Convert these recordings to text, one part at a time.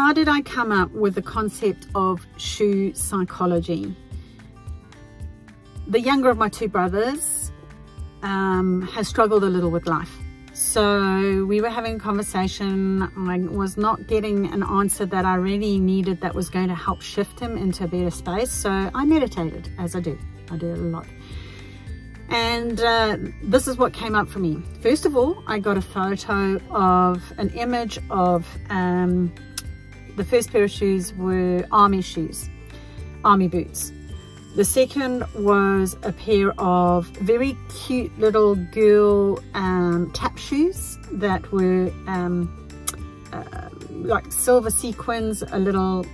how did I come up with the concept of shoe psychology? The younger of my two brothers has struggled a little with life. So we were having a conversation. I was not getting an answer that I really needed that was going to help shift him into a better space. So I meditated, as I do. I do it a lot. And this is what came up for me. First of all, I got a photo of an image of the first pair of shoes were army shoes, army boots. The second was a pair of very cute little girl tap shoes that were like silver sequins, a little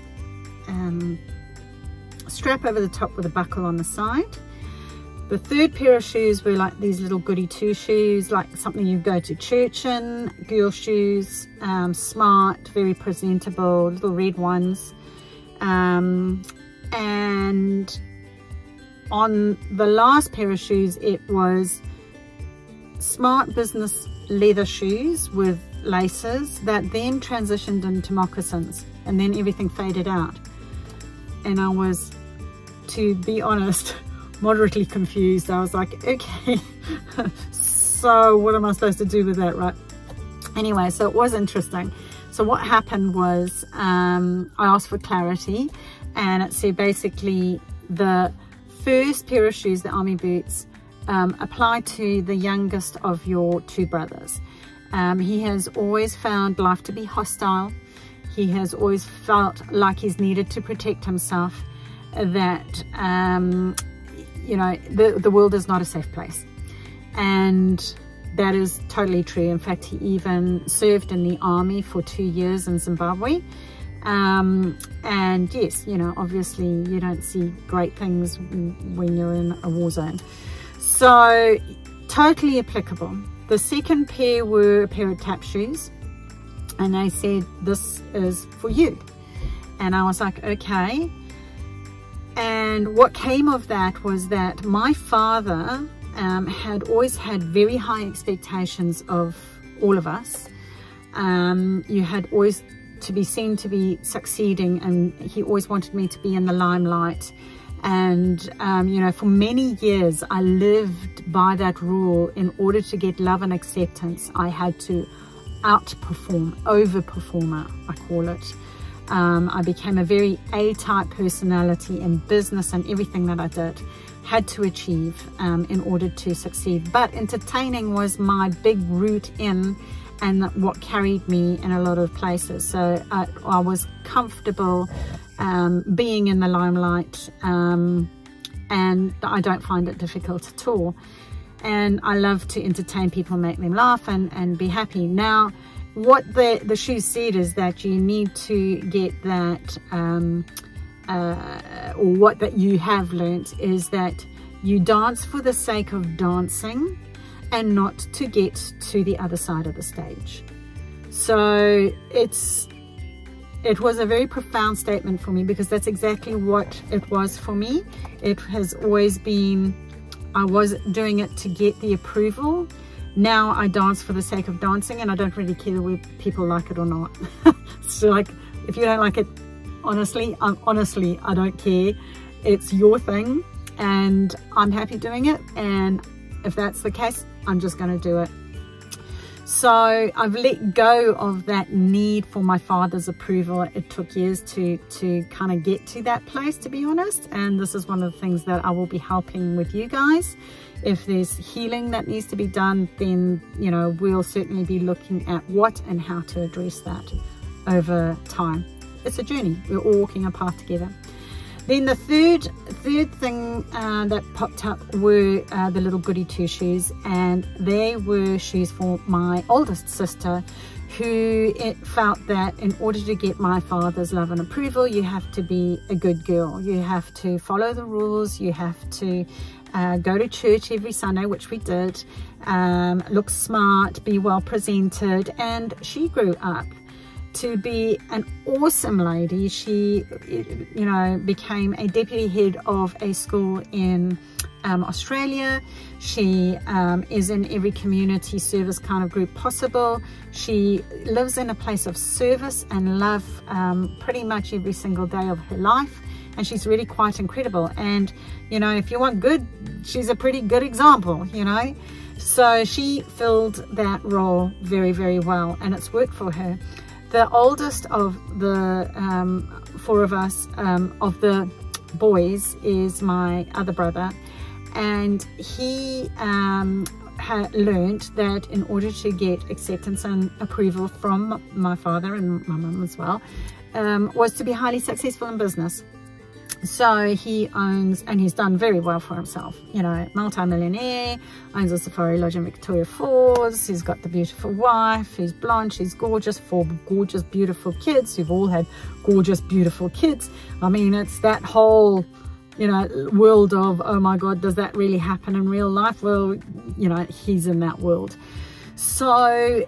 strap over the top with a buckle on the side. The third pair of shoes were like these little goody two shoes, like something you go to church in, girl shoes, smart, very presentable, little red ones. And on the last pair of shoes, it was smart business leather shoes with laces that then transitioned into moccasins, and then everything faded out. And I was, to be honest, moderately confused. I was like, okay, so what am I supposed to do with that, right? Anyway, so it was interesting. So what happened was I asked for clarity, and it said basically the first pair of shoes, the army boots, apply to the youngest of your two brothers. He has always found life to be hostile. He has always felt like he's needed to protect himself, that you know, the world is not a safe place. And that is totally true. In fact, he even served in the army for 2 years in Zimbabwe. And yes, you know, obviously you don't see great things when you're in a war zone. So totally applicable. The second pair were a pair of tap shoes, and they said, this is for you. And I was like, okay. And what came of that was that my father had always had very high expectations of all of us. You had always to be seen to be succeeding, and he always wanted me to be in the limelight. And you know, for many years I lived by that rule. In order to get love and acceptance, I had to outperform, overperformer, I call it. I became a very A-type personality in business, and everything that I did had to achieve in order to succeed. But entertaining was my big route in, and what carried me in a lot of places. So I was comfortable being in the limelight, and I don't find it difficult at all. And I love to entertain people, make them laugh and be happy. Now, what the shoe said is that you need to get that, or what that you have learnt is that you dance for the sake of dancing and not to get to the other side of the stage. So it was a very profound statement for me, because that's exactly what it was for me. It has always been, I was doing it to get the approval. Now I dance for the sake of dancing, and I don't really care whether people like it or not. So like, if you don't like it, honestly, I don't care. It's your thing, and I'm happy doing it. And if that's the case, I'm just going to do it. So I've let go of that need for my father's approval. It took years to kind of get to that place, to be honest. And this is one of the things that I will be helping with you guys. If there's healing that needs to be done, then, you know, we'll certainly be looking at what and how to address that over time. It's a journey. We're all walking a path together. Then the third thing that popped up were the little goody two shoes, and they were shoes for my oldest sister, who felt that in order to get my father's love and approval, you have to be a good girl. You have to follow the rules. You have to go to church every Sunday, which we did, look smart, be well presented. And she grew up to be an awesome lady. She, you know, became a deputy head of a school in Australia. She is in every community service kind of group possible. She lives in a place of service and love pretty much every single day of her life, and she's really quite incredible. And you know, if you want good, she's a pretty good example, you know. So she filled that role very, very well, and it's worked for her. The oldest of the four of us, of the boys, is my other brother, and he had learned that in order to get acceptance and approval from my father and my mum as well, was to be highly successful in business. So he owns, and he's done very well for himself, you know, multi-millionaire, owns a safari lodge in Victoria Falls. He's got the beautiful wife, who's blonde, she's gorgeous, 4 gorgeous, beautiful kids who've all had gorgeous, beautiful kids. I mean, it's that whole, you know, world of, oh my God, does that really happen in real life? Well, you know, he's in that world. So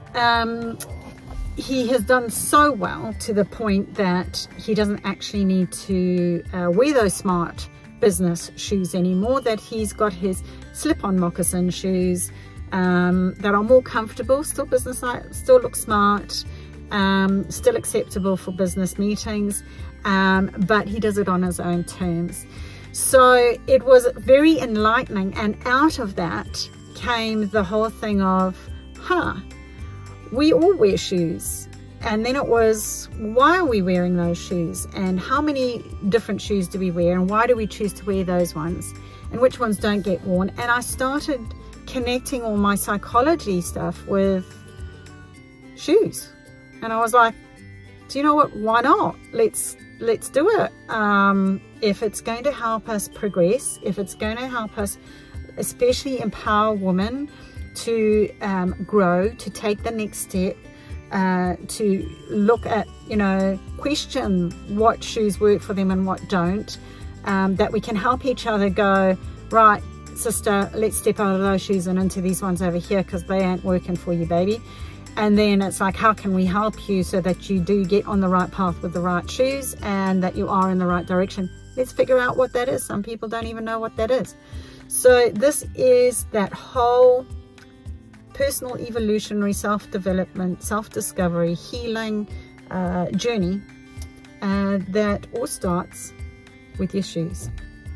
he has done so well to the point that he doesn't actually need to wear those smart business shoes anymore, that he's got his slip-on moccasin shoes that are more comfortable, still business, still look smart, still acceptable for business meetings, but he does it on his own terms. So it was very enlightening, and out of that came the whole thing of, we all wear shoes. And then it was, why are we wearing those shoes? And how many different shoes do we wear? And why do we choose to wear those ones? And which ones don't get worn? And I started connecting all my psychology stuff with shoes. And I was like, do you know what? Why not? Let's do it. If it's going to help us progress, if it's going to help us especially empower women to grow, to take the next step, to look at, you know, question what shoes work for them and what don't, that we can help each other go, right, sister, let's step out of those shoes and into these ones over here because they ain't working for you, baby. And then it's like, how can we help you so that you do get on the right path with the right shoes and that you are in the right direction? Let's figure out what that is. Some people don't even know what that is. So this is that whole personal evolutionary self-development, self-discovery, healing journey that all starts with your shoes.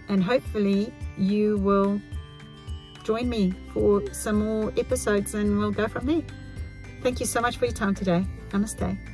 And hopefully you will join me for some more episodes and we'll go from there. Thank you so much for your time today. Namaste.